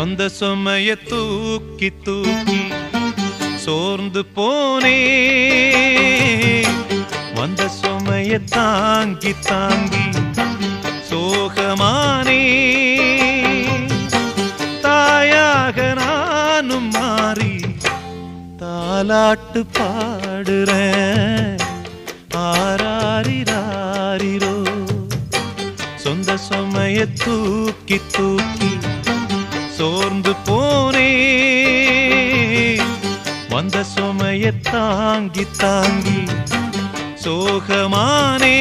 சொந்த சுமைய தூக்கி தூக்கி சோர்ந்து போனே, வந்த சுமைய தாங்கி தாங்கி சோகமானே. தாயாக நானும் மாறி தாலாட்டு பாடுறேன், ஆராரிராரிரோ. சொந்த சுமைய தூக்கி தூக்கி சோர்ந்து போனே, வந்த சுமைய தாங்கி தாங்கி சோகமானே.